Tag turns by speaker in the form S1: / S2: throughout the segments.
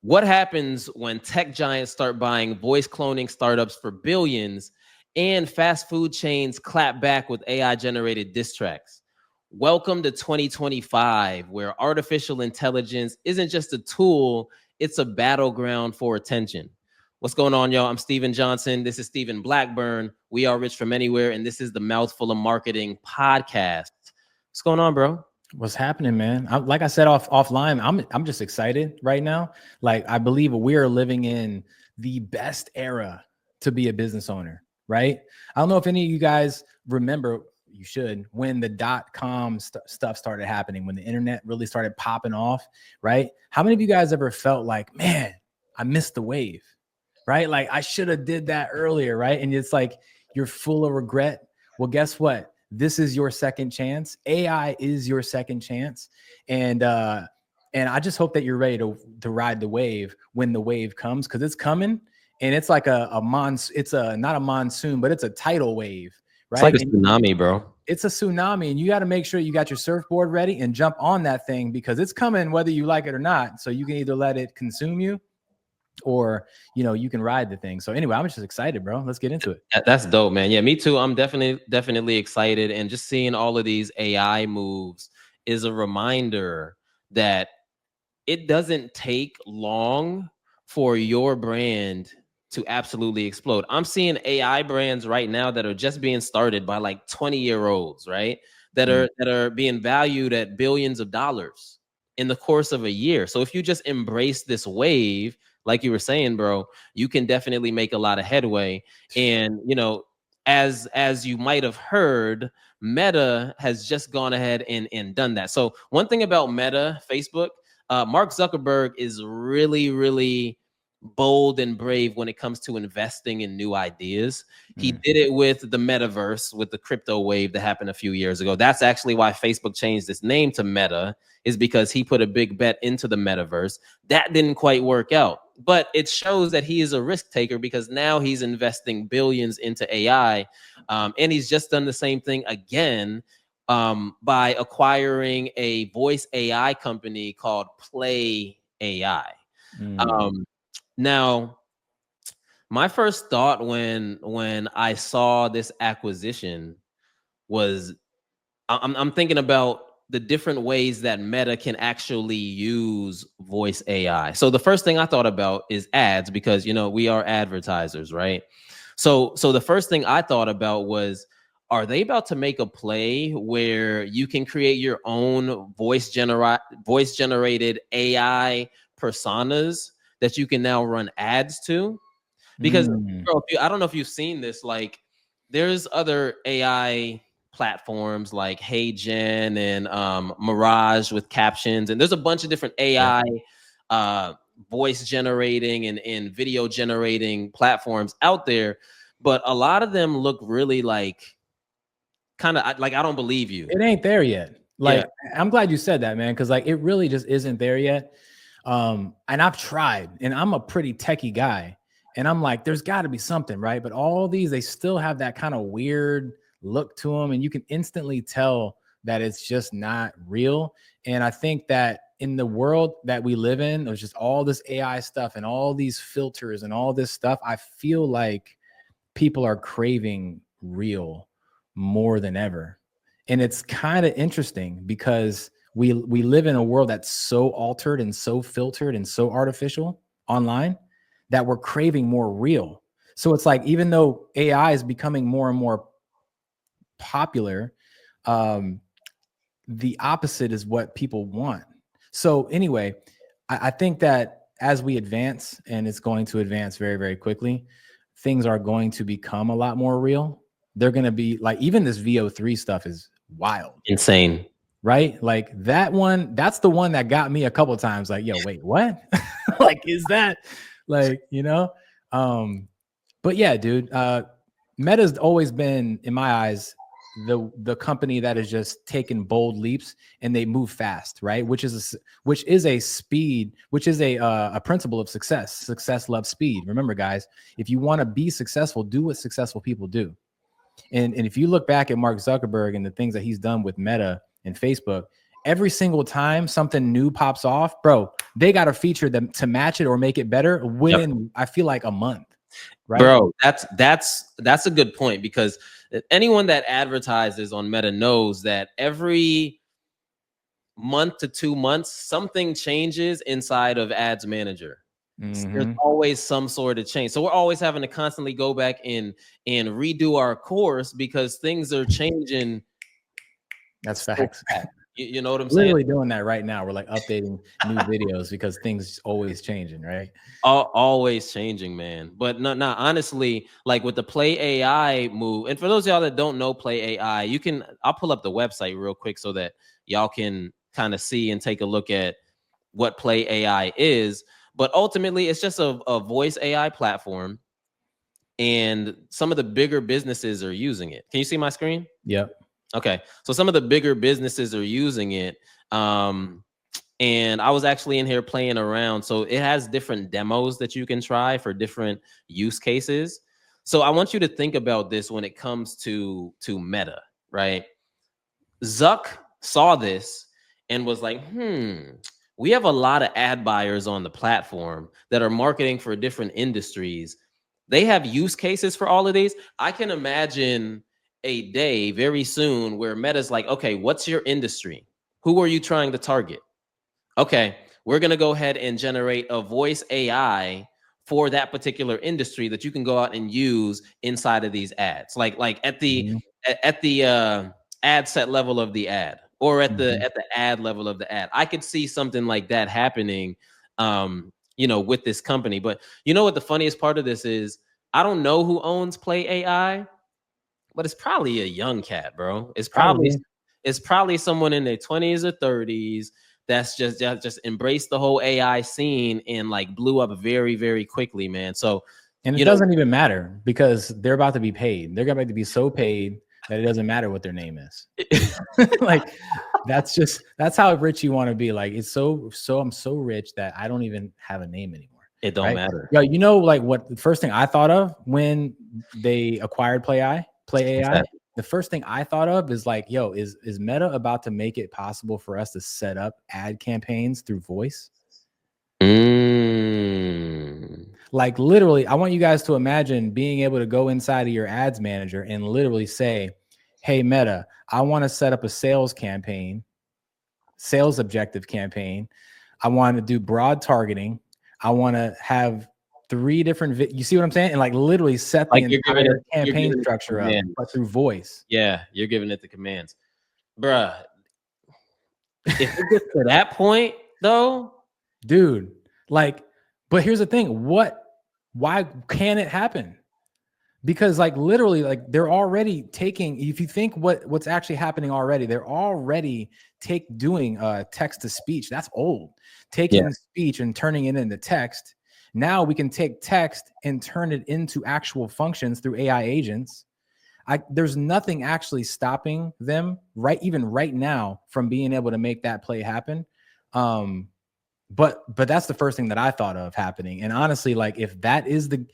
S1: What happens when tech giants start buying voice cloning startups for billions and fast food chains clap back with AI generated diss tracks? Welcome to 2025, where artificial intelligence isn't just a tool, it's a battleground for attention. What's going on, y'all? I'm Steven Johnson. This is Steven Blackburn. We are Rich from Anywhere, and this is the Mouthful of Marketing podcast. What's going on, bro?
S2: What's happening, man? Like I said offline, I'm just excited right now. Like I believe we are living in the best era to be a business owner, right? I don't know if any of you guys remember, you should, when the .com stuff started happening, when the internet really started popping off, right? How many of you guys ever felt like, man, I missed the wave, right? Like I should have did that earlier, right? And it's like you're full of regret. Well, guess what? This is your second chance. AI is your second chance. And I just hope that you're ready to ride the wave when the wave comes, because it's coming. And it's like it's not a monsoon, but it's a tidal wave, right?
S1: It's like a tsunami, bro.
S2: It's a tsunami, and you got to make sure you got your surfboard ready and jump on that thing, because it's coming whether you like it or not. So you can either let it consume you, or you can ride the thing. So anyway, I'm just excited, bro. Let's get into it.
S1: That's dope, man. Yeah, me too. I'm definitely excited, and just seeing all of these AI moves is a reminder that it doesn't take long for your brand to absolutely explode. I'm seeing AI brands right now that are just being started by like 20-year-olds, right? That are being valued at billions of dollars in the course of a year. So if you just embrace this wave, like you were saying, bro, you can definitely make a lot of headway. And, as you might have heard, Meta has just gone ahead and done that. So one thing about Meta, Facebook, Mark Zuckerberg is really, really bold and brave when it comes to investing in new ideas. He did it with the metaverse, with the crypto wave that happened a few years ago. That's actually why Facebook changed its name to Meta, is because he put a big bet into the metaverse. That didn't quite work out, but it shows that he is a risk taker, because now he's investing billions into AI. And he's just done the same thing again by acquiring a voice AI company called Play AI. Now, my first thought when I saw this acquisition was I'm thinking about the different ways that Meta can actually use voice AI. So the first thing I thought about is ads, because we are advertisers, right? So the first thing I thought about was, are they about to make a play where you can create your own voice generated AI personas that you can now run ads to? Because bro, I don't know if you've seen this, like there's other AI platforms like HeyGen and Mirage with captions, and there's a bunch of different AI voice generating and video generating platforms out there, but a lot of them look really like kind of like, I don't believe you.
S2: It ain't there yet. Like, I'm glad you said that, man, because like it really just isn't there yet. And I've tried, and I'm a pretty techie guy, and I'm like, there's got to be something, right? But all these, they still have that kind of weird look to them, and you can instantly tell that it's just not real. And I think that in the world that we live in, there's just all this AI stuff and all these filters and all this stuff. I feel like people are craving real more than ever. And it's kind of interesting, because we live in a world that's so altered and so filtered and so artificial online that we're craving more real. So it's like, even though AI is becoming more and more popular, the opposite is what people want. So anyway, I think that as we advance, and it's going to advance very, very quickly, things are going to become a lot more real. They're going to be like, even this VO3 stuff is wild.
S1: Insane.
S2: Right? Like that one, that's the one that got me a couple of times. Like, yo, wait, what? Like, is that like, but yeah, dude, Meta's always been, in my eyes, the company that has just taken bold leaps, and they move fast, right? Which is a principle of success. Success loves speed. Remember, guys, if you want to be successful, do what successful people do. And if you look back at Mark Zuckerberg and the things that he's done with Meta and Facebook, every single time something new pops off, bro, they got to feature them to match it or make it better within, I feel like, a month. Right?
S1: Bro, that's a good point, because anyone that advertises on Meta knows that every month to 2 months, something changes inside of Ads Manager. There's always some sort of change. So we're always having to constantly go back and redo our course because things are changing.
S2: That's
S1: so
S2: facts.
S1: fast. You know what I'm saying?
S2: Literally doing that right now. We're like updating new videos because things always changing, right?
S1: Always changing, man. But no, honestly, like with the Play AI move, and for those of y'all that don't know Play AI, I'll pull up the website real quick so that y'all can kind of see and take a look at what Play AI is. But ultimately, it's just a voice AI platform, and some of the bigger businesses are using it. Can you see my screen?
S2: Yep.
S1: Okay. So some of the bigger businesses are using it. And I was actually in here playing around. So it has different demos that you can try for different use cases. So I want you to think about this when it comes to Meta, right? Zuck saw this and was like, we have a lot of ad buyers on the platform that are marketing for different industries. They have use cases for all of these. I can imagine a day very soon where Meta's like, okay, what's your industry? Who are you trying to target? Okay, we're going to go ahead and generate a voice AI for that particular industry that you can go out and use inside of these ads. Like at the ad set level of the ad, or at the ad level of the ad. I could see something like that happening with this company. But you know what the funniest part of this is? I don't know who owns Play AI, but it's probably a young cat, bro. It's probably someone in their 20s or 30s that's just embraced the whole AI scene and like blew up very, very quickly, man. So,
S2: and it doesn't even matter because they're about to be paid. They're about to be so paid that it doesn't matter what their name is. Like that's how rich you want to be. Like it's so I'm so rich that I don't even have a name anymore.
S1: It don't matter.
S2: Yeah, you know, like what the first thing I thought of when they acquired Play AI, the first thing I thought of is like, yo, is Meta about to make it possible for us to set up ad campaigns through voice? Like literally, I want you guys to imagine being able to go inside of your ads manager and literally say, hey, Meta, I want to set up a sales objective campaign. I want to do broad targeting. I want to have 3 different, you see what I'm saying? And like literally set the entire campaign structure up, but through voice.
S1: Yeah, you're giving it the commands. Bruh, if it gets to that point, though,
S2: dude, like, but here's the thing. Why can it happen? Because like literally, like they're already taking, if you think what's actually happening already, they're already doing text to speech. That's old. Taking speech and turning it into text. Now we can take text and turn it into actual functions through AI agents. There's nothing actually stopping them even right now from being able to make that play happen. But that's the first thing that I thought of happening. And honestly, like if that is going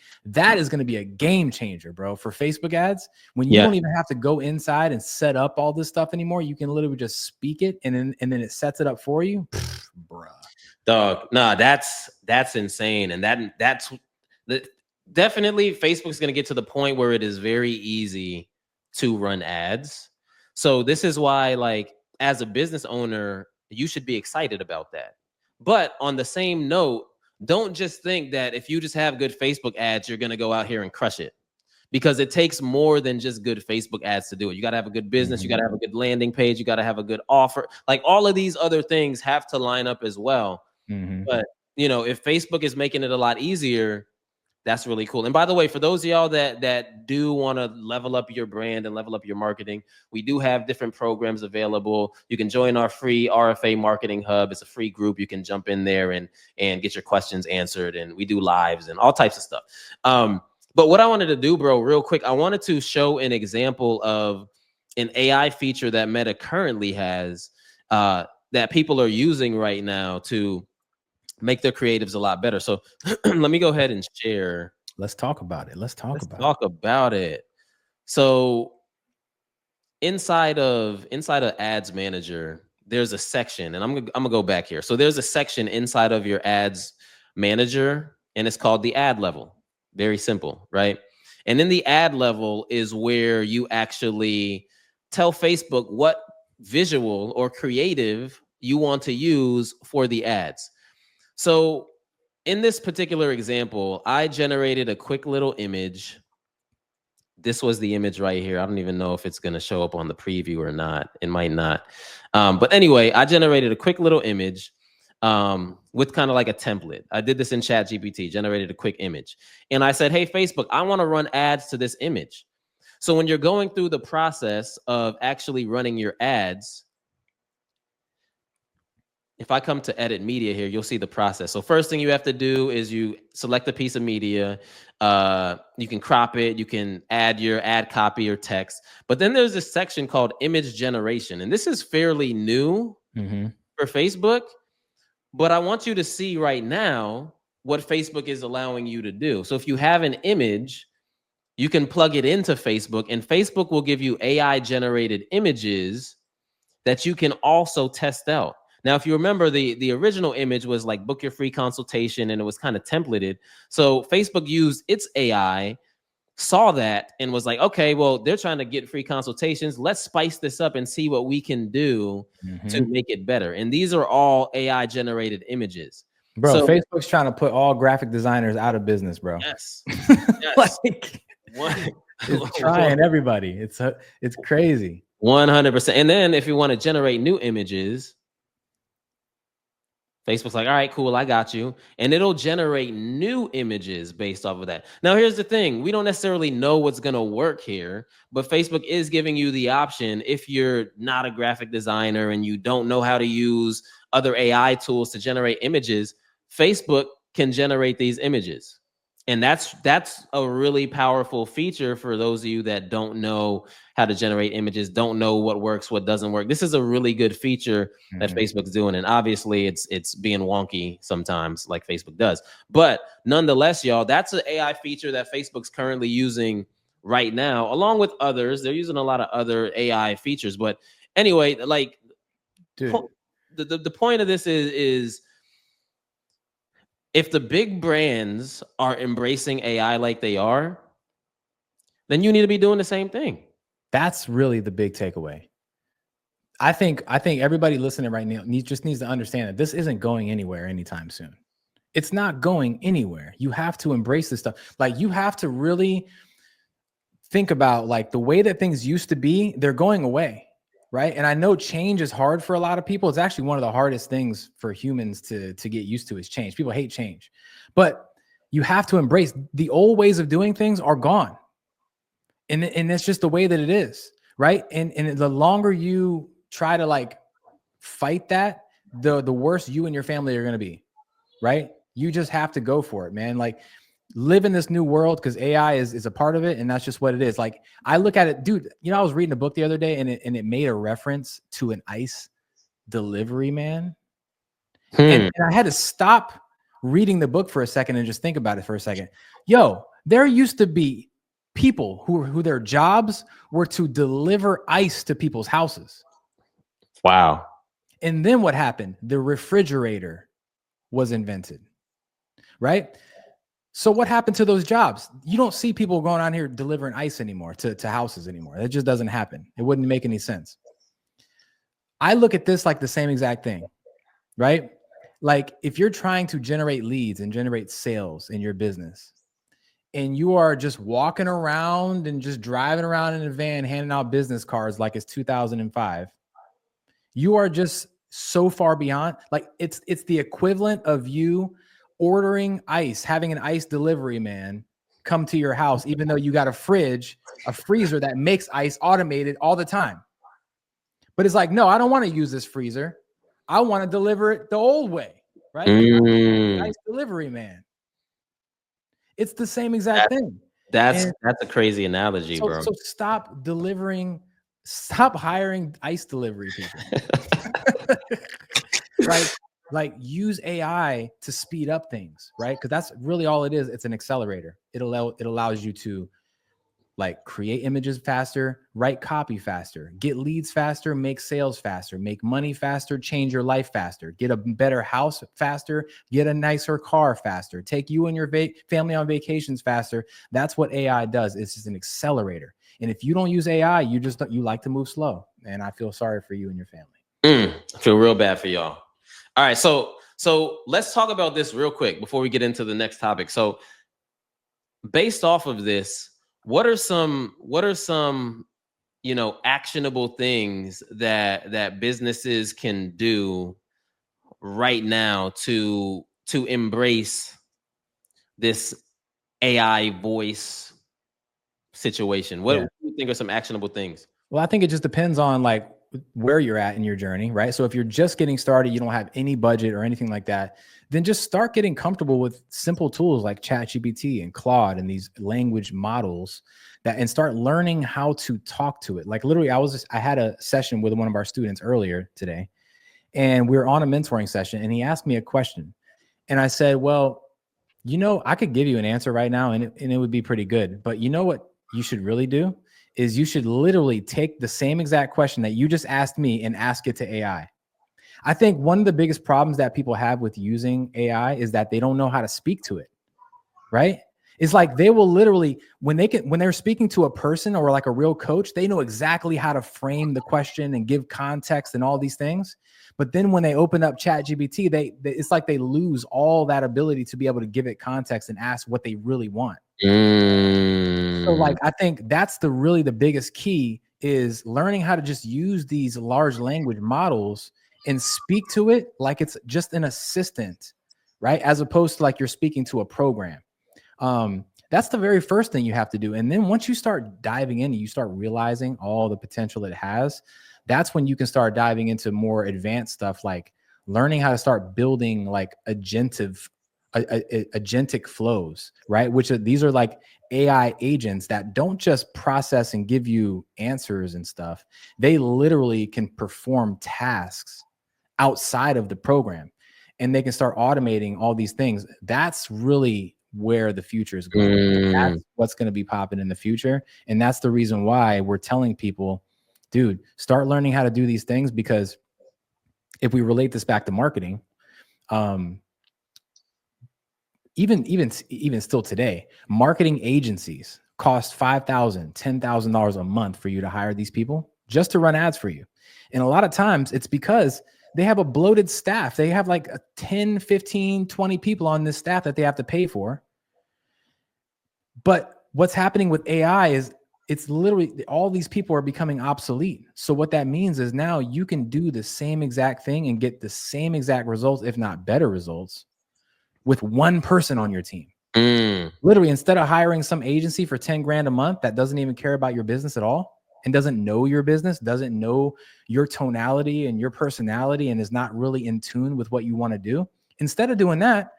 S2: to be a game changer, bro, for Facebook ads, when you don't even have to go inside and set up all this stuff anymore. You can literally just speak it and then it sets it up for you. Bruh.
S1: Dog, nah, that's insane. And that's definitely Facebook's going to get to the point where it is very easy to run ads. So this is why, like, as a business owner, you should be excited about that. But on the same note, don't just think that if you just have good Facebook ads, you're going to go out here and crush it, because it takes more than just good Facebook ads to do it. You got to have a good business. You got to have a good landing page. You got to have a good offer. Like all of these other things have to line up as well. But, if Facebook is making it a lot easier, that's really cool. And by the way, for those of y'all that do want to level up your brand and level up your marketing, we do have different programs available. You can join our free RFA Marketing Hub. It's a free group. You can jump in there and get your questions answered. And we do lives and all types of stuff. But what I wanted to do, bro, real quick, I wanted to show an example of an AI feature that Meta currently has that people are using right now to make their creatives a lot better. So let me go ahead and share.
S2: Let's talk about it. Let's talk
S1: about it. So inside of Ads Manager, there's a section, and I'm gonna go back here. So there's a section inside of your ads manager, and it's called the ad level. Very simple, right? And in the ad level is where you actually tell Facebook what visual or creative you want to use for the ads. So in this particular example, I generated a quick little image. This was the image right here. I don't even know if it's going to show up on the preview or not. It might not. But anyway, I generated a quick little image with kind of like a template. I did this in Chat GPT, generated a quick image. And I said, hey, Facebook, I want to run ads to this image. So when you're going through the process of actually running your ads, if I come to edit media here, you'll see the process. So first thing you have to do is you select a piece of media. You can crop it. You can add your ad copy or text. But then there's this section called image generation. And this is fairly new for Facebook. But I want you to see right now what Facebook is allowing you to do. So if you have an image, you can plug it into Facebook, and Facebook will give you AI generated images that you can also test out. Now, if you remember, the original image was like book your free consultation, and it was kind of templated. So Facebook used its AI, saw that, and was like, okay, well, they're trying to get free consultations. Let's spice this up and see what we can do to make it better. And these are all AI generated images.
S2: Bro, so, Facebook's trying to put all graphic designers out of business, bro.
S1: Yes. Yes.
S2: Like, it's trying everybody. It's crazy.
S1: 100%. And then if you want to generate new images, Facebook's like, all right, cool, I got you. And it'll generate new images based off of that. Now, here's the thing. We don't necessarily know what's going to work here, but Facebook is giving you the option, if you're not a graphic designer and you don't know how to use other AI tools to generate images, Facebook can generate these images. And that's a really powerful feature for those of you that don't know how to generate images, don't know what works, what doesn't work. This is a really good feature that Facebook's doing. And obviously it's being wonky sometimes, like Facebook does. But nonetheless, y'all, that's an AI feature that Facebook's currently using right now, along with others. They're using a lot of other AI features. But anyway, like, dude, the point of this is if the big brands are embracing AI like they are, then you need to be doing the same thing.
S2: That's really the big takeaway. I think everybody listening right now just needs to understand that this isn't going anywhere anytime soon. It's not going anywhere. You have to embrace this stuff. Like, you have to really think about, like, the way that things used to be, they're going away. Right. And I know change is hard for a lot of people. It's actually one of the hardest things for humans to get used to is change. People hate change, but you have to embrace the old ways of doing things are gone. And that's just the way that it is. Right. And the longer you try to, like, fight that, the worse you and your family are going to be. Right. You just have to go for it, man. Like, live in this new world, because AI is a part of it, and that's just what it is. Like, I look at it, dude. You know, I was reading a book the other day, and it made a reference to an ice delivery man, and I had to stop reading the book for a second and just think about it for a second. Yo, there used to be people who their jobs were to deliver ice to people's houses.
S1: Wow.
S2: And then what happened? The refrigerator was invented, right? So what happened to those jobs? You don't see people going on here delivering ice anymore to houses anymore. It just doesn't happen. It wouldn't make any sense. I look at this like the same exact thing, right? Like, if you're trying to generate leads and generate sales in your business, and you are just walking around and just driving around in a van handing out business cards like it's 2005, you are just so far beyond. Like, it's the equivalent of you ordering ice, having an ice delivery man come to your house, even though you got a freezer that makes ice automated all the time. But it's like, no, I don't want to use this freezer. I want to deliver it the old way, right? Ice delivery man. It's the same exact thing.
S1: That's a crazy analogy, bro.
S2: So stop hiring ice delivery people. Right? Like, use AI to speed up things, right? Because that's really all it is. It's an accelerator. It allows you to like create images faster, write copy faster, get leads faster, make sales faster, make money faster, change your life faster, get a better house faster, get a nicer car faster, take you and your family on vacations faster. That's what AI does. It's just an accelerator. And if you don't use AI, you like to move slow. And I feel sorry for you and your family.
S1: I feel real bad for y'all. All right, so let's talk about this real quick before we get into the next topic. So based off of this, what are some actionable things that businesses can do right now to embrace this AI voice situation? What do you think are some actionable things?
S2: Well, I think it just depends on like where you're at in your journey, right? So if you're just getting started, you don't have any budget or anything like that, then just start getting comfortable with simple tools like ChatGPT and Claude and these language models and start learning how to talk to it. Like literally, I had a session with one of our students earlier today, and we were on a mentoring session, and he asked me a question. And I said, well, I could give you an answer right now and it would be pretty good. But you know what you should really do is you should literally take the same exact question that you just asked me and ask it to AI. I think one of the biggest problems that people have with using AI is that they don't know how to speak to it, right? It's like they will literally, when they're speaking to a person or like a real coach, they know exactly how to frame the question and give context and all these things. But then when they open up ChatGPT, it's like they lose all that ability to be able to give it context and ask what they really want. So like, I think that's really the biggest key is learning how to just use these large language models and speak to it like it's just an assistant, right? As opposed to like you're speaking to a program. That's the very first thing you have to do. And then once you start diving in, you start realizing all the potential it has. That's when you can start diving into more advanced stuff, like learning how to start building like agentic flows, right? These are like AI agents that don't just process and give you answers and stuff. They literally can perform tasks outside of the program, and they can start automating all these things. That's really where the future is going. That's what's going to be popping in the future. And that's the reason why we're telling people, dude, start learning how to do these things, because if we relate this back to marketing, even still today, marketing agencies cost $5,000, $10,000 a month for you to hire these people just to run ads for you. And a lot of times it's because they have a bloated staff. They have like 10, 15, 20 people on this staff that they have to pay for. But what's happening with AI is it's literally all these people are becoming obsolete. So what that means is now you can do the same exact thing and get the same exact results, if not better results, with one person on your team. Literally, instead of hiring some agency for 10 grand a month that doesn't even care about your business at all and doesn't know your business, doesn't know your tonality and your personality, and is not really in tune with what you want to do. Instead of doing that,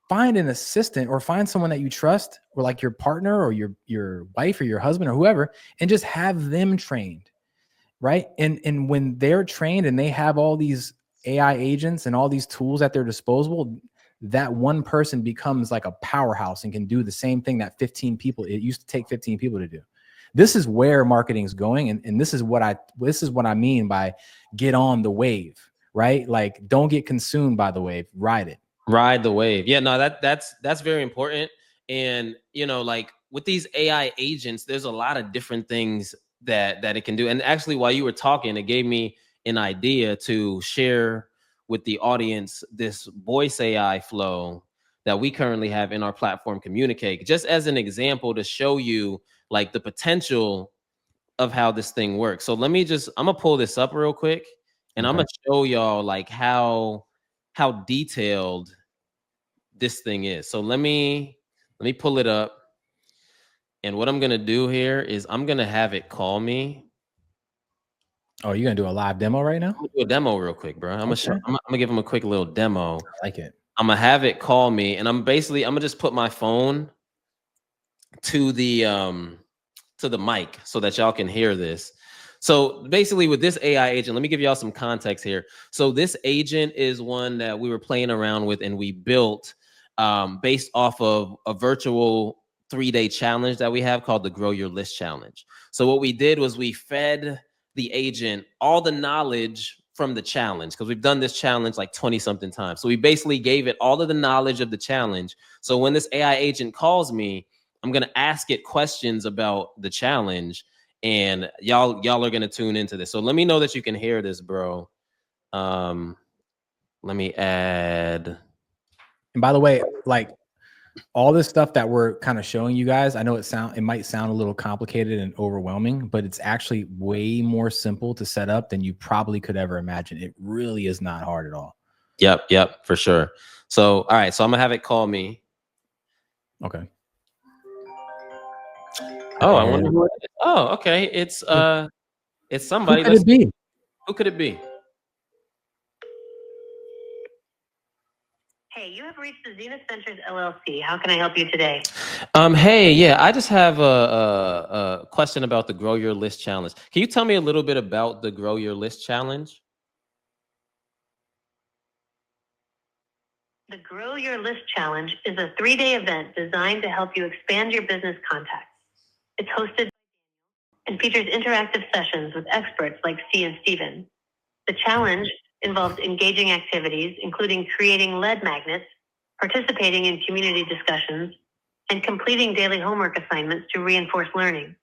S2: find an assistant or find someone that you trust, or like your partner or your wife or your husband or whoever, and just have them trained, right? And when they're trained and they have all these AI agents and all these tools at their disposal, that one person becomes like a powerhouse and can do the same thing that 15 people, it used to take 15 people to do. This is where marketing is going. And this is what I mean by get on the wave, right? Like, don't get consumed by the wave, ride it.
S1: Ride the wave. Yeah, no, that's very important. And like with these AI agents, there's a lot of different things that it can do. And actually, while you were talking, it gave me an idea to share with the audience this voice AI flow that we currently have in our platform Communicate, just as an example to show you like the potential of how this thing works. So I'm gonna pull this up real quick, and I'm gonna show y'all like how detailed this thing is. So let me pull it up. And what I'm gonna do here is I'm gonna have it call me.
S2: Oh, you're gonna do a live demo right now?
S1: I'm gonna do a demo real quick, bro. I'm gonna give him a quick little demo.
S2: I like it.
S1: I'm gonna have it call me, and I'm gonna just put my phone to the mic so that y'all can hear this. So basically with this AI agent, let me give y'all some context here. So this agent is one that we were playing around with and we built based off of a virtual 3-day challenge that we have called the Grow Your List Challenge. So what we did was we fed the agent all the knowledge from the challenge, because we've done this challenge like 20 something times. So we basically gave it all of the knowledge of the challenge. So when this AI agent calls me, I'm going to ask it questions about the challenge, and y'all are going to tune into this. So let me know that you can hear this, bro. Let me add.
S2: And by the way, like all this stuff that we're kind of showing you guys, I know it might sound a little complicated and overwhelming, but it's actually way more simple to set up than you probably could ever imagine. It really is not hard at all.
S1: Yep, for sure. So, all right, so I'm gonna have it call me.
S2: Okay.
S1: Oh, I wonder who it is. Oh, okay. It's somebody.
S2: Who could it be?
S1: Who could it be?
S3: Hey, you have reached the Zenith Ventures LLC. How can I help you today?
S1: Hey, yeah, I just have a question about the Grow Your List Challenge. Can you tell me a little bit about the Grow Your List Challenge?
S3: The Grow Your List Challenge is a 3-day event designed to help you expand your business contacts. It's hosted and features interactive sessions with experts like C and Steven. The challenge involves engaging activities, including creating lead magnets, participating in community discussions, and completing daily homework assignments to reinforce learning.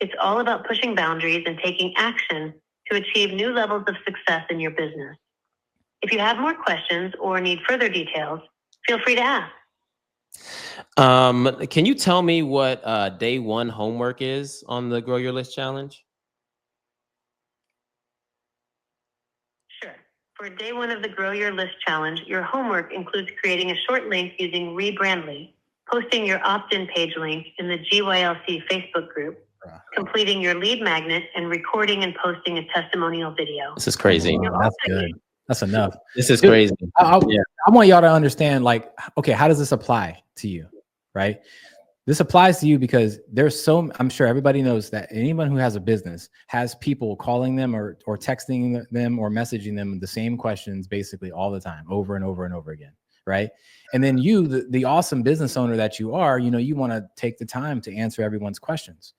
S3: It's all about pushing boundaries and taking action to achieve new levels of success in your business. If you have more questions or need further details, feel free to ask.
S1: Can you tell me what day 1 homework is on the Grow Your List Challenge?
S3: Sure. For day 1 of the Grow Your List Challenge, your homework includes creating a short link using Rebrandly, posting your opt-in page link in the GYLC Facebook group, completing your lead magnet, and recording and posting a testimonial video.
S1: This is crazy.
S2: That's good. That's enough.
S1: This is crazy.
S2: I want y'all to understand, like, okay, how does this apply to you, right? This applies to you because I'm sure everybody knows that anyone who has a business has people calling them or texting them or messaging them the same questions basically all the time, over and over and over again, right? And then you, the awesome business owner that you are, you want to take the time to answer everyone's questions.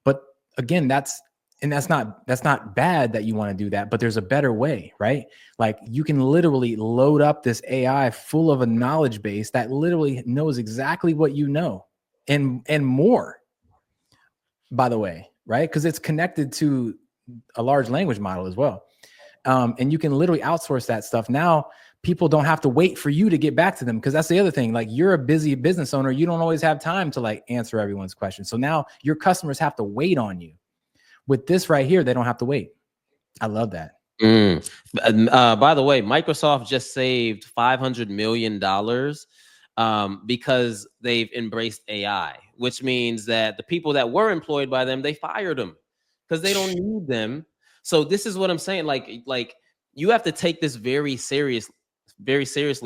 S2: But again, that's not bad that you want to do that, but there's a better way, right? Like you can literally load up this AI full of a knowledge base that literally knows exactly what you know and more, by the way, right? Because it's connected to a large language model as well. And you can literally outsource that stuff. Now people don't have to wait for you to get back to them, because that's the other thing. Like you're a busy business owner. You don't always have time to like answer everyone's questions. So now your customers have to wait on you. With this right here, they don't have to wait. I love that.
S1: By the way, Microsoft just saved $500 million because they've embraced AI, which means that the people that were employed by them, they fired them because they don't need them. So this is what I'm saying. Like you have to take this very seriously,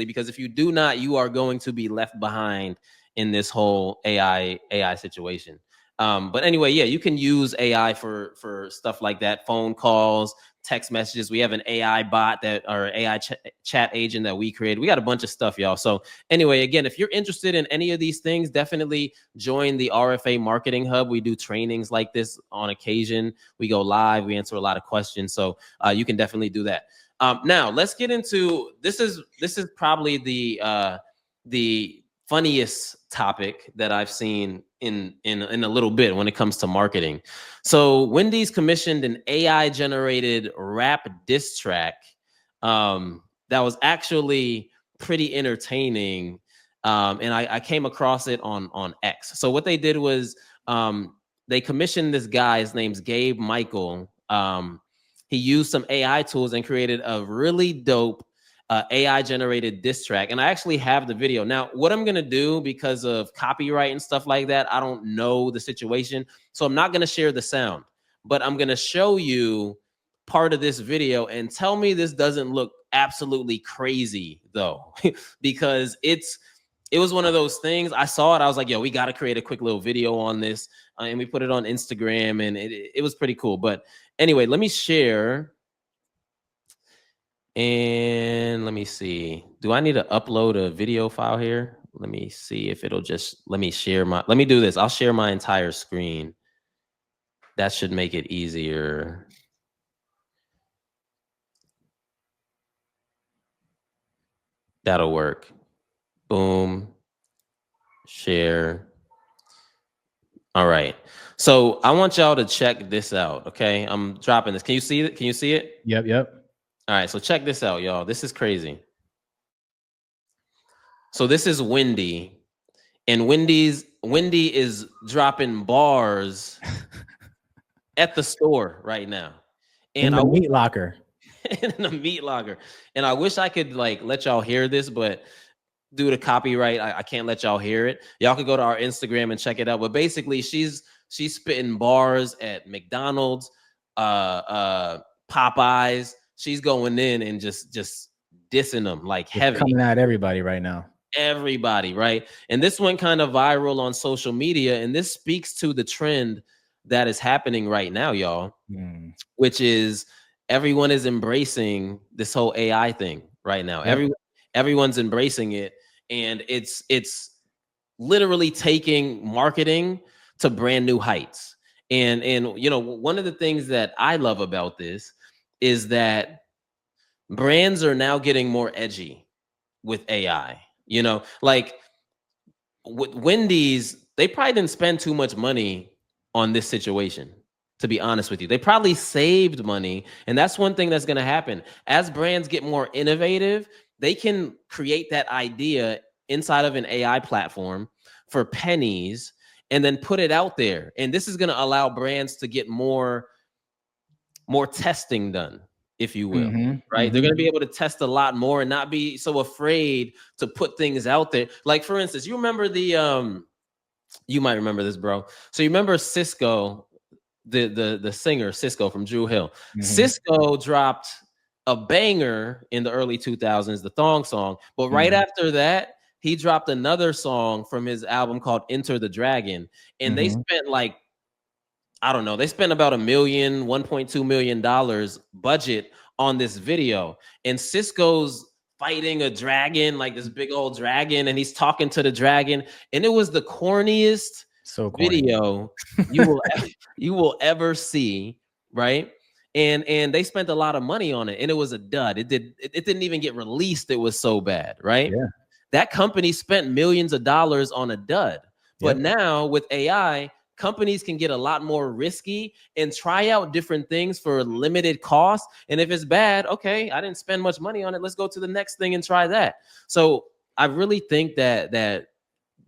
S1: because if you do not, you are going to be left behind in this whole AI situation. But anyway, yeah, you can use AI for stuff like that, phone calls, text messages. We have an AI bot or AI chat agent that we created. We got a bunch of stuff, y'all. So anyway, again, if you're interested in any of these things, definitely join the RFA Marketing Hub. We do trainings like this on occasion. We go live. We answer a lot of questions. So you can definitely do that. Now let's get into this. Is probably the funniest topic that I've seen in a little bit when it comes to marketing. So Wendy's commissioned an AI generated rap diss track that was actually pretty entertaining. And I came across it on X. So what they did was they commissioned this guy. His name's Gabe Michael. He used some AI tools and created a really dope AI generated diss track. And I actually have the video. Now, what I'm going to do, because of copyright and stuff like that, I don't know the situation. So I'm not going to share the sound, but I'm going to show you part of this video and tell me this doesn't look absolutely crazy though, because it was one of those things. I saw it. I was like, yo, we got to create a quick little video on this. And we put it on Instagram, and it was pretty cool. But anyway, let me share. And let me see. Do I need to upload a video file here? let me see if it'll just let me do this. I'll share my entire screen. That should make it easier. That'll work. Boom. Share. All right. So I want y'all to check this out. Okay. I'm dropping this. Can you see it? Can you see it?
S2: Yep.
S1: All right. So check this out, y'all. This is crazy. So this is Wendy. And Wendy is dropping bars at the store right now. And
S2: in the meat locker.
S1: In the meat locker. And I wish I could like let y'all hear this, but due to copyright, I can't let y'all hear it. Y'all could go to our Instagram and check it out. But basically, she's spitting bars at McDonald's, Popeyes. She's going in and just dissing them like heavy.
S2: Coming at everybody right now.
S1: Everybody, right? And this went kind of viral on social media, and this speaks to the trend that is happening right now, y'all, which is everyone is embracing this whole AI thing right now. Yep. Everyone's embracing it, and it's literally taking marketing to brand new heights. And you know, one of the things that I love about this is that brands are now getting more edgy with AI. You know, like with Wendy's, they probably didn't spend too much money on this situation, to be honest with you. They probably saved money. And that's one thing that's going to happen. As brands get more innovative, they can create that idea inside of an AI platform for pennies and then put it out there. And this is going to allow brands to get more testing done, if you will, right? They're going to be able to test a lot more and not be so afraid to put things out there. Like, for instance, you remember you might remember this, bro. So you remember Cisco, the singer Cisco from Drew Hill. Cisco dropped a banger in the early 2000s, the Thong Song. But right after that, he dropped another song from his album called Enter the Dragon. And they spent like, I don't know, they spent about $1.2 million budget on this video. And Cisco's fighting a dragon, like this big old dragon, and he's talking to the dragon. And it was the corniest video you will ever see, right? And they spent a lot of money on it, and it was a dud. It didn't even get released. It was so bad, right? Yeah. That company spent millions of dollars on a dud. But now with AI, companies can get a lot more risky and try out different things for limited cost. And if it's bad, okay, I didn't spend much money on it. Let's go to the next thing and try that. So I really think that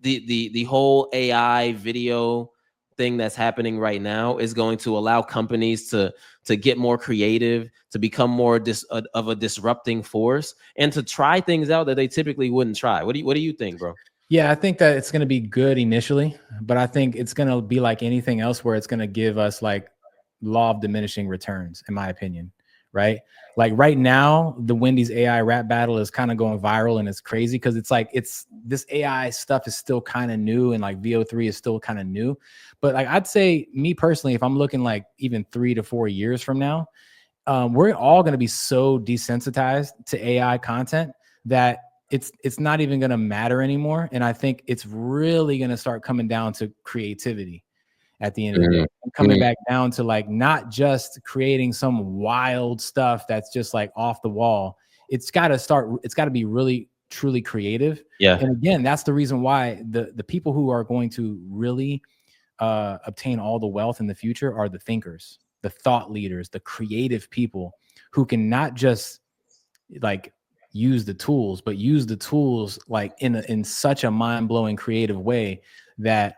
S1: the whole AI video thing that's happening right now is going to allow companies to get more creative, to become more of a disrupting force, and to try things out that they typically wouldn't try. What do you think, bro?
S2: Yeah, I think that it's going to be good initially, but I think it's going to be like anything else where it's going to give us like law of diminishing returns, in my opinion, right? Like right now, the Wendy's AI rap battle is kind of going viral, and it's crazy because it's like this AI stuff is still kind of new, and like VO3 is still kind of new. But like I'd say, me personally, if I'm looking like even 3 to 4 years from now, we're all going to be so desensitized to AI content that it's not even going to matter anymore. And I think it's really going to start coming down to creativity at the end of the day, and coming back down to like not just creating some wild stuff that's just like off the wall. It's got to be really truly creative. Yeah. And again, that's the reason why the people who are going to really obtain all the wealth in the future are the thinkers, the thought leaders, the creative people who can not just like use the tools, but use the tools like in such a mind-blowing creative way that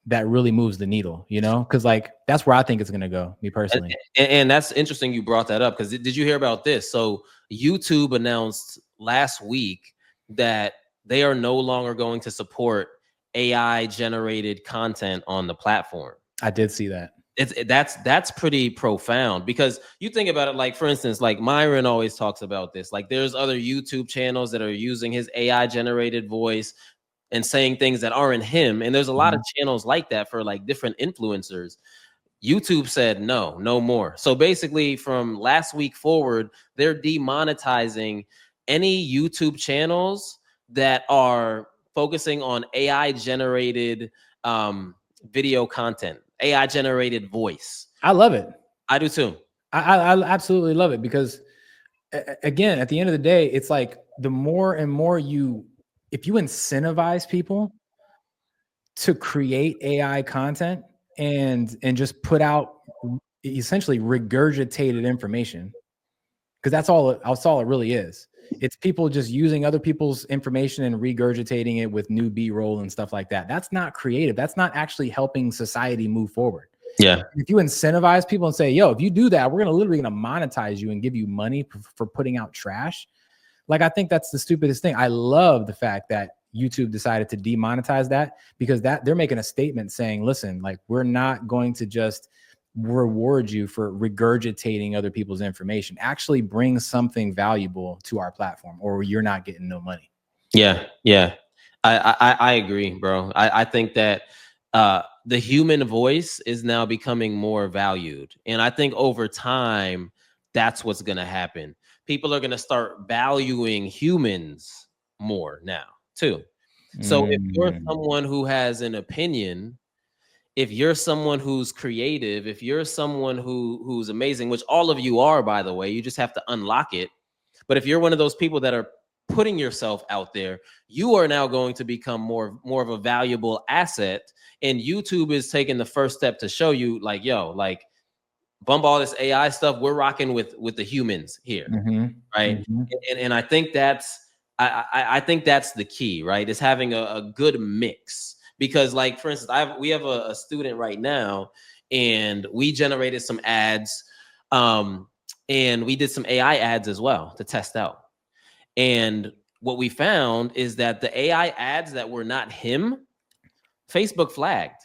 S2: really moves the needle, you know? Because like that's where I think it's going to go, me personally.
S1: And that's interesting you brought that up, because did you hear about this? So YouTube announced last week that they are no longer going to support AI generated content on the platform.
S2: I did see that.
S1: That's pretty profound, because you think about it, like for instance, like Myron always talks about this, like there's other YouTube channels that are using his AI generated voice and saying things that aren't him, and there's a lot of channels like that for like different influencers. YouTube said no more. So basically from last week forward, they're demonetizing any YouTube channels that are focusing on AI generated video content, AI generated voice.
S2: I love it.
S1: I do too.
S2: I absolutely love it because, again, at the end of the day, it's like the more and more if you incentivize people to create AI content and just put out essentially regurgitated information, because that's all it really is. It's people just using other people's information and regurgitating it with new B-roll and stuff like that. That's not creative. That's not actually helping society move forward.
S1: Yeah.
S2: If you incentivize people and say, yo, if you do that, we're literally gonna monetize you and give you money for putting out trash. Like, I think that's the stupidest thing. I love the fact that YouTube decided to demonetize that, because they're making a statement saying, listen, like, we're not going to just reward you for regurgitating other people's information. Actually bring something valuable to our platform, or you're not getting no money.
S1: Yeah. I agree, bro. I think that the human voice is now becoming more valued, and I think over time that's what's going to happen. People are going to start valuing humans more now too. So if you're someone who has an opinion, if you're someone who's creative, if you're someone who's amazing, which all of you are, by the way, you just have to unlock it. But if you're one of those people that are putting yourself out there, you are now going to become more of a valuable asset. And YouTube is taking the first step to show you, like, yo, like, bump all this AI stuff. We're rocking with the humans here, right? And I think I think that's the key, right? Is having a good mix. Because, like, for instance, we have a student right now, and we generated some ads, and we did some AI ads as well to test out. And what we found is that the AI ads that were not him, Facebook flagged.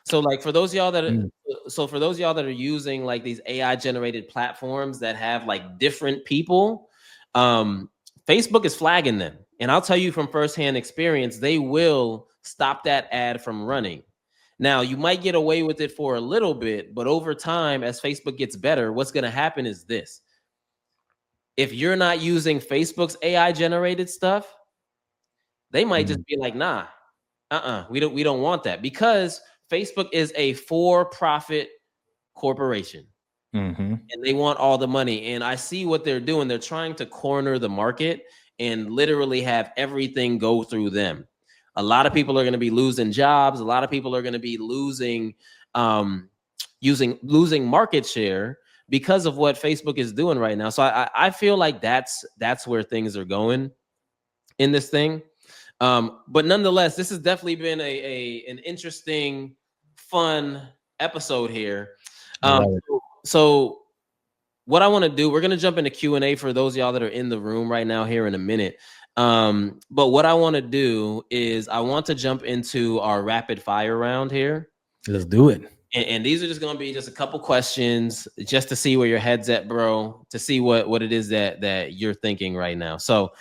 S1: So, like, for those of y'all that are using like these AI generated platforms that have like different people, Facebook is flagging them. And I'll tell you from firsthand experience, they will stop that ad from running. Now, you might get away with it for a little bit, but over time, as Facebook gets better, what's going to happen is this. If you're not using Facebook's AI generated stuff, they might just be like, nah, we don't want that, because Facebook is a for-profit corporation. And they want all the money. And I see what they're doing. They're trying to corner the market and literally have everything go through them. A lot of people are going to be losing jobs. A lot of people are going to be losing market share because of what Facebook is doing right now. So I feel like that's where things are going in this thing. But nonetheless, this has definitely been an interesting, fun episode here. So what I want to do, we're going to jump into Q&A for those of y'all that are in the room right now here in a minute. But what I want to do is I want to jump into our rapid fire round here.
S2: Let's do it.
S1: And these are just going to be just a couple questions just to see where your head's at, bro, to see what it is that you're thinking right now. So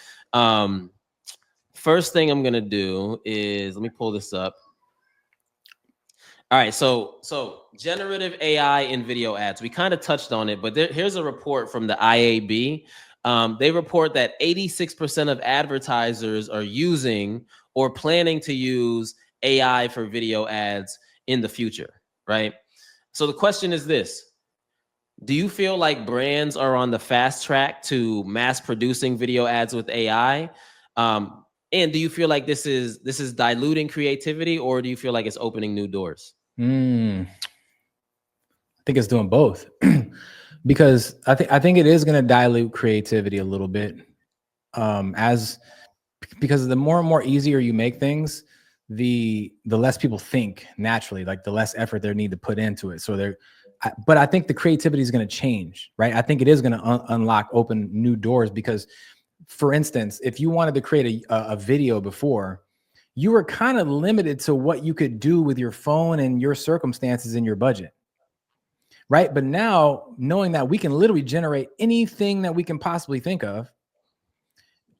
S1: first thing I'm going to do is, let me pull this up. All right, so generative AI in video ads. We kind of touched on it, but here's a report from the IAB. They report that 86% of advertisers are using or planning to use AI for video ads in the future, right? So the question is this: do you feel like brands are on the fast track to mass producing video ads with AI? And do you feel like this is diluting creativity, or do you feel like it's opening new doors?
S2: I think it's doing both. Because I think it is going to dilute creativity a little bit. Because the more and more easier you make things, the less people think naturally, like the less effort they need to put into it. But I think the creativity is going to change, right? I think it is going to open new doors, because, for instance, if you wanted to create a video before, you were kind of limited to what you could do with your phone and your circumstances in your budget, right? But now, knowing that we can literally generate anything that we can possibly think of,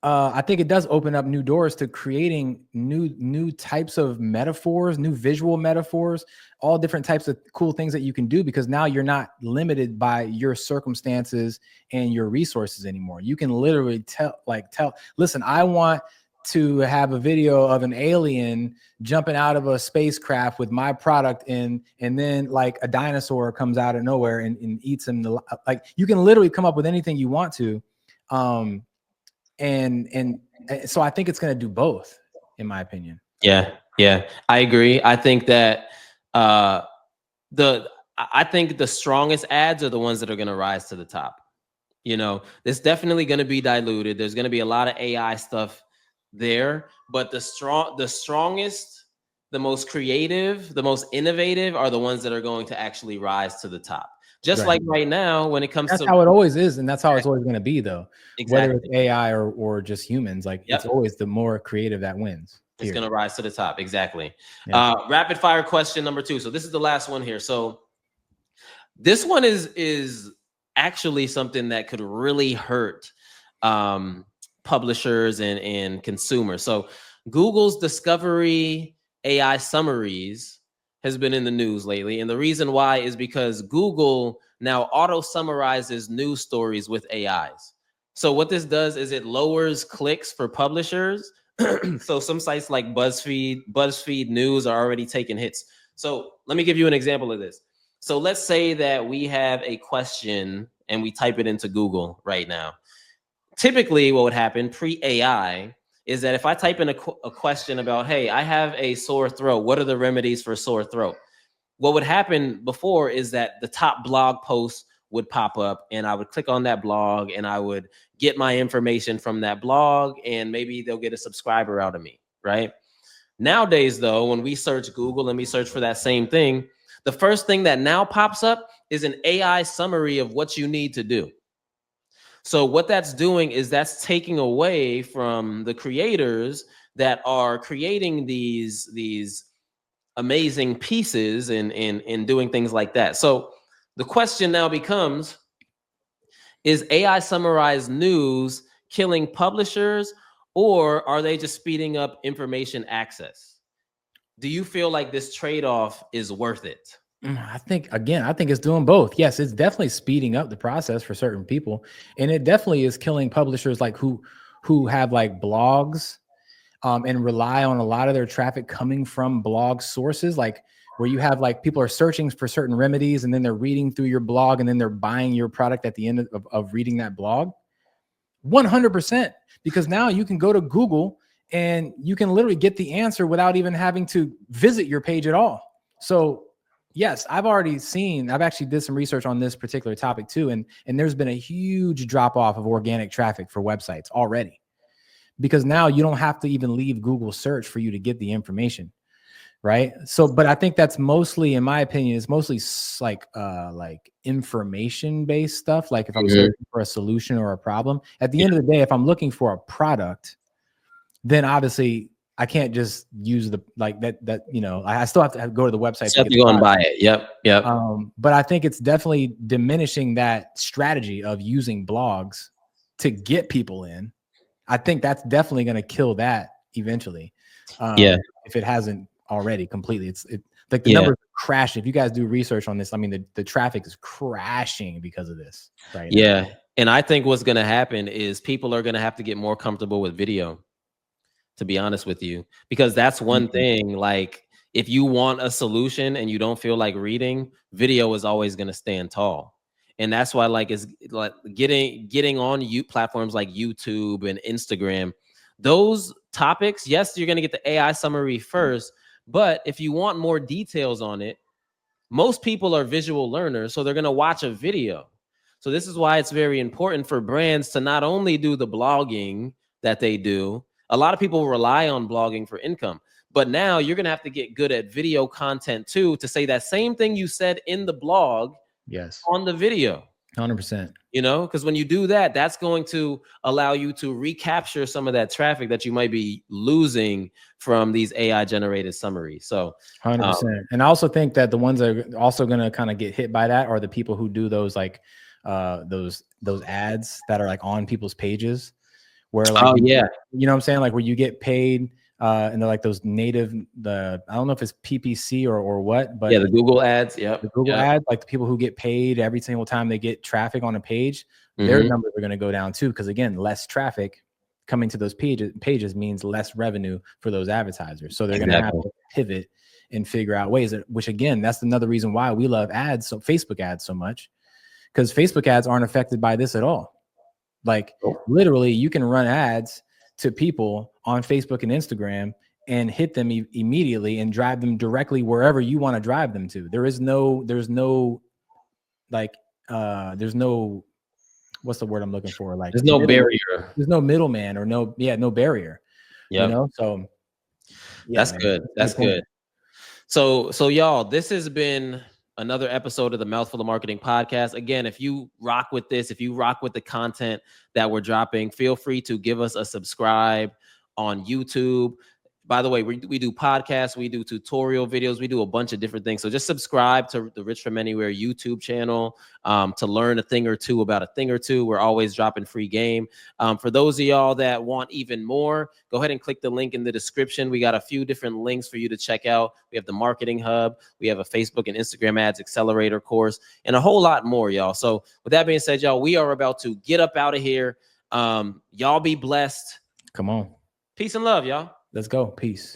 S2: I think it does open up new doors to creating new types of metaphors, new visual metaphors, all different types of cool things that you can do, because now you're not limited by your circumstances and your resources anymore. You can literally tell, listen, I want to have a video of an alien jumping out of a spacecraft with my product in, and then like a dinosaur comes out of nowhere and eats him. Like you can literally come up with anything you want to. And so I think it's going to do both, in my opinion.
S1: Yeah, I agree. I think that I think the strongest ads are the ones that are going to rise to the top. You know, it's definitely going to be diluted. There's going to be a lot of AI stuff there, but the strongest, the most creative, the most innovative are the ones that are going to actually rise to the top. Just like right now, when it comes
S2: that's
S1: to
S2: how it always is, and that's how it's always going to be, though.
S1: Exactly.
S2: Whether it's AI or just humans, like it's always the more creative that wins.
S1: It's going to rise to the top. Exactly. Rapid fire question number 2. So this is the last one here. So this one is actually something that could really hurt publishers and consumers. So Google's Discovery AI summaries has been in the news lately. And the reason why is because Google now auto summarizes news stories with AIs. So what this does is it lowers clicks for publishers. So some sites like BuzzFeed News are already taking hits. So let me give you an example of this. So let's say that we have a question and we type it into Google right now. Typically what would happen pre-AI is that if I type in a question about, hey, I have a sore throat, what are the remedies for sore throat? What would happen before is that the top blog post would pop up and I would click on that blog and I would get my information from that blog and maybe they'll get a subscriber out of me, right? Nowadays, though, when we search Google and we search for that same thing, the first thing that now pops up is an AI summary of what you need to do. So what that's doing is that's taking away from the creators that are creating these amazing pieces and doing things like that. So the question now becomes, is AI summarized news killing publishers, or are they just speeding up information access? Do you feel like this trade-off is worth it?
S2: I think it's doing both. Yes, it's definitely speeding up the process for certain people, and it definitely is killing publishers like who have like blogs and rely on a lot of their traffic coming from blog sources, like where you have like people are searching for certain remedies and then they're reading through your blog and then they're buying your product at the end of reading that blog. 100%, because now you can go to Google and you can literally get the answer without even having to visit your page at all. So yes, I've actually did some research on this particular topic too. And there's been a huge drop off of organic traffic for websites already, because now you don't have to even leave Google search for you to get the information. Right. So, but I think that's mostly, in my opinion, is mostly like information based stuff. Like if I'm searching for a solution or a problem, at the end of the day, if I'm looking for a product, then obviously I can't just use that, you know, I still have to go to the website.
S1: You have to go and buy it. Yep.
S2: But I think it's definitely diminishing that strategy of using blogs to get people in. I think that's definitely going to kill that eventually. If it hasn't already completely. It's like the numbers crash. If you guys do research on this, I mean, the traffic is crashing because of this right now.
S1: And I think what's going to happen is people are going to have to get more comfortable with video, to be honest with you, because that's one thing. Like if you want a solution and you don't feel like reading, video is always going to stand tall. And that's why like it's like getting on platforms like YouTube and Instagram, those topics, yes, you're going to get the AI summary first. But if you want more details on it, most people are visual learners, so they're going to watch a video. So this is why it's very important for brands to not only do the blogging that they do. A lot of people rely on blogging for income, but now you're going to have to get good at video content too, to say that same thing you said in the blog on the video.
S2: 100%.
S1: You know, because when you do that, that's going to allow you to recapture some of that traffic that you might be losing from these AI generated summaries. So
S2: 100%. And I also think that the ones that are also going to kind of get hit by that are the people who do those like those ads that are like on people's pages where like, you know what I'm saying? Like where you get paid and they're like those native, I don't know if it's PPC or what, but
S1: the Google ads.
S2: The Google ads, like the people who get paid every single time they get traffic on a page, their numbers are going to go down too. Because again, less traffic coming to those pages means less revenue for those advertisers. So they're going to have to pivot and figure out ways which again, that's another reason why we love ads, so Facebook ads so much, because Facebook ads aren't affected by this at all. Like literally you can run ads to people on Facebook and Instagram and hit them immediately and drive them directly wherever you want to drive them to. There's no what's the word I'm looking for? Like
S1: there's no barrier.
S2: There's no middleman or no barrier.
S1: Yep.
S2: You know, so
S1: yeah, that's good. That's good. So y'all, this has been another episode of the Mouthful of Marketing podcast. Again, if you rock with this, if you rock with the content that we're dropping, feel free to give us a subscribe on YouTube. By the way, we do podcasts, we do tutorial videos, we do a bunch of different things. So just subscribe to the Rich from Anywhere YouTube channel to learn a thing or two about a thing or two. We're always dropping free game. For those of y'all that want even more, go ahead and click the link in the description. We got a few different links for you to check out. We have the Marketing Hub. We have a Facebook and Instagram Ads Accelerator course and a whole lot more, y'all. So with that being said, y'all, we are about to get up out of here. Y'all be blessed.
S2: Come on.
S1: Peace and love, y'all.
S2: Let's go. Peace.